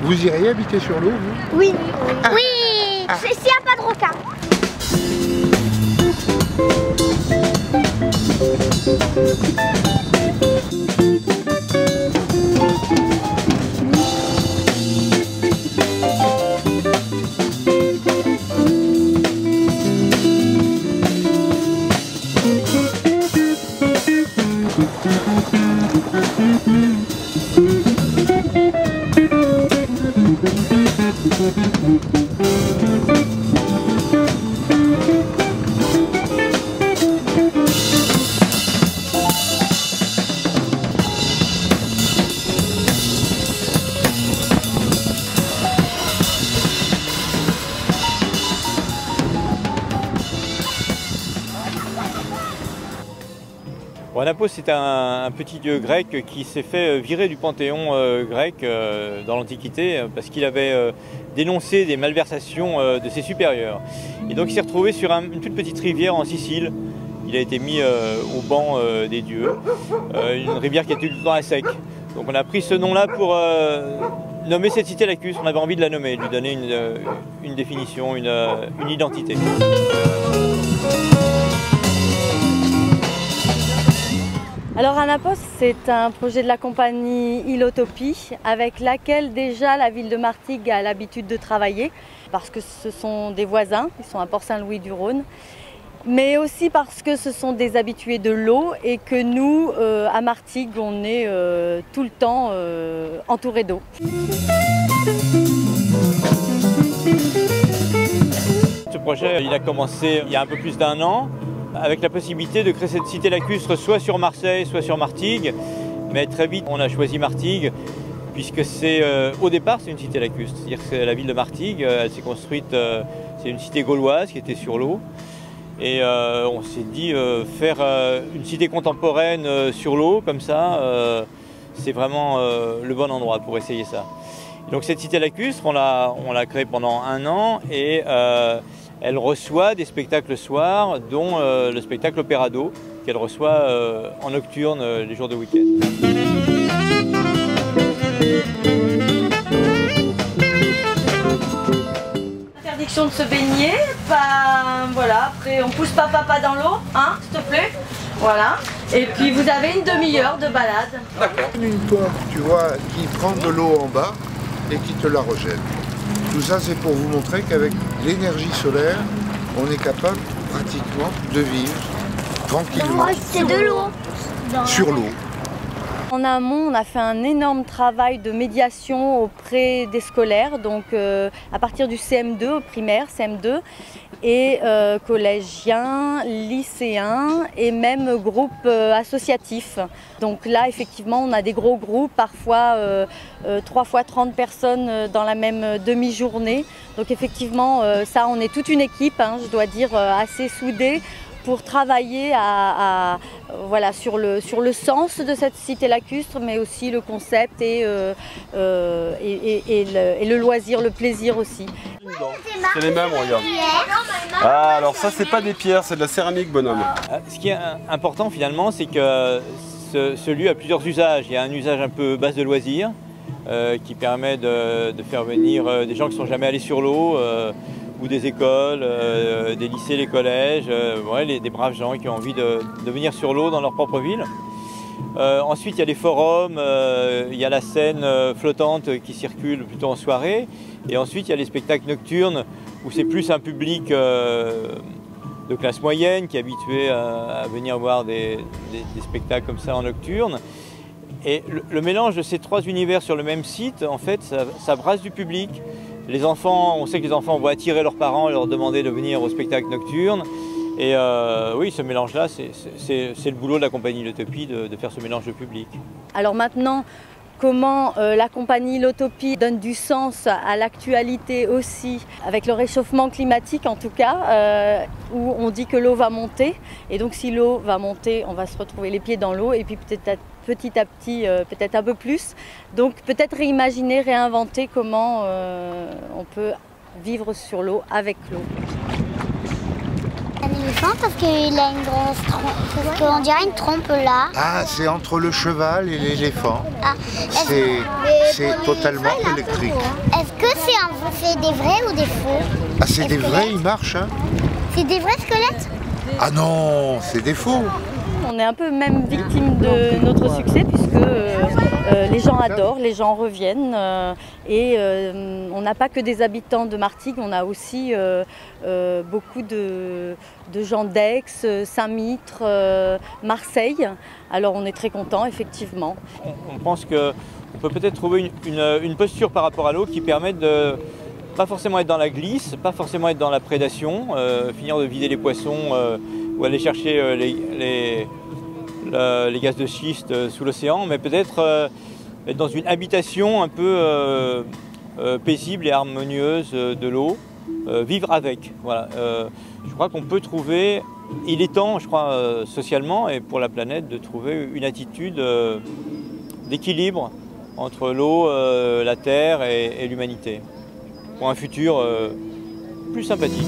Vous iriez habiter sur l'eau, vous? Oui. Ah. Oui. Ah. S'il n'y a pas de requin. Bon, Anapos, c'est un petit dieu grec qui s'est fait virer du panthéon grec dans l'Antiquité parce qu'il avait dénoncé des malversations de ses supérieurs. Et donc il s'est retrouvé sur une toute petite rivière en Sicile. Il a été mis au banc des dieux, une rivière qui était tout le temps à sec. Donc on a pris ce nom-là pour nommer cette cité lacustre. On avait envie de la nommer, de lui donner une définition, une identité. Alors Anapos, c'est un projet de la compagnie Ilotopie avec laquelle déjà la ville de Martigues a l'habitude de travailler parce que ce sont des voisins, ils sont à Port-Saint-Louis-du-Rhône, mais aussi parce que ce sont des habitués de l'eau et que nous, à Martigues, on est tout le temps entourés d'eau. Ce projet, il a commencé il y a un peu plus d'1 an, avec la possibilité de créer cette cité lacustre soit sur Marseille, soit sur Martigues. Mais très vite, on a choisi Martigues, puisque au départ, c'est une cité lacustre. C'est-à-dire que la ville de Martigues, elle s'est construite, c'est une cité gauloise qui était sur l'eau. Et on s'est dit, faire une cité contemporaine sur l'eau, comme ça, c'est vraiment le bon endroit pour essayer ça. Et donc cette cité lacustre, on l'a créée pendant 1 an et elle reçoit des spectacles le soir, dont le spectacle Opéra d'eau, qu'elle reçoit en nocturne les jours de week-end. Interdiction de se baigner, voilà, après on pousse pas papa dans l'eau, hein, s'il te plaît, voilà. Et puis vous avez une demi-heure de balade. D'accord. Une pompe, tu vois, qui prend de l'eau en bas et qui te la rejette. Tout ça, c'est pour vous montrer qu'avec l'énergie solaire, on est capable pratiquement de vivre tranquillement C'est de l'eau. sur l'eau. En amont, on a fait un énorme travail de médiation auprès des scolaires, donc à partir du CM2, au primaire, CM2, et collégiens, lycéens et même groupes associatifs. Donc là, effectivement, on a des gros groupes, parfois 3 fois 30 personnes dans la même demi-journée. Donc effectivement, ça, on est toute une équipe, hein, je dois dire, assez soudée, pour travailler voilà, sur le sens de cette cité lacustre, mais aussi le concept et le loisir, le plaisir aussi. C'est les mêmes, regarde. Ah, alors ça, c'est pas des pierres, c'est de la céramique, bonhomme. Ce qui est important finalement, c'est que ce lieu a plusieurs usages. Il y a un usage un peu base de loisirs, qui permet de faire venir des gens qui ne sont jamais allés sur l'eau, ou des écoles, des lycées, des collèges, ouais, des braves gens qui ont envie de venir sur l'eau dans leur propre ville. Ensuite, il y a les forums, il y a la scène flottante qui circule plutôt en soirée. Et ensuite, il y a les spectacles nocturnes où c'est plus un public de classe moyenne qui est habitué à venir voir des spectacles comme ça en nocturne. Et le mélange de ces 3 univers sur le même site, en fait, ça brasse du public. Les enfants, on sait que les enfants vont attirer leurs parents et leur demander de venir au spectacle nocturne. Et oui, ce mélange-là, c'est le boulot de la compagnie Ilotopie de faire ce mélange de public. Alors maintenant, comment la compagnie Ilotopie donne du sens à l'actualité aussi, avec le réchauffement climatique en tout cas, où on dit que l'eau va monter. Et donc si l'eau va monter, on va se retrouver les pieds dans l'eau et puis petit à petit, peut-être un peu plus. Donc peut-être réimaginer, réinventer comment on peut vivre sur l'eau, avec l'eau. éléphant parce qu'il a une grosse trompe, parce qu'on dirait une trompe là. Ah, c'est entre le cheval et l'éléphant. Ah, C'est totalement électrique. Est-ce que c'est des vrais ou des faux? Ah, c'est des vrais, ils marchent, hein? C'est des vrais squelettes? Ah non, c'est des faux. On est un peu même victime de notre succès puisque les gens adorent, les gens reviennent et on n'a pas que des habitants de Martigues, on a aussi beaucoup de gens d'Aix, Saint-Mitre, Marseille. Alors on est très contents effectivement. On pense qu'on peut peut-être trouver une posture par rapport à l'eau qui permet de pas forcément être dans la glisse, pas forcément être dans la prédation, finir de vider les poissons ou aller chercher les gaz de schiste sous l'océan, mais peut-être être dans une habitation un peu paisible et harmonieuse de l'eau, vivre avec. Voilà. Je crois qu'on peut trouver, il est temps, je crois, socialement et pour la planète, de trouver une attitude d'équilibre entre l'eau, la terre et l'humanité, pour un futur plus sympathique.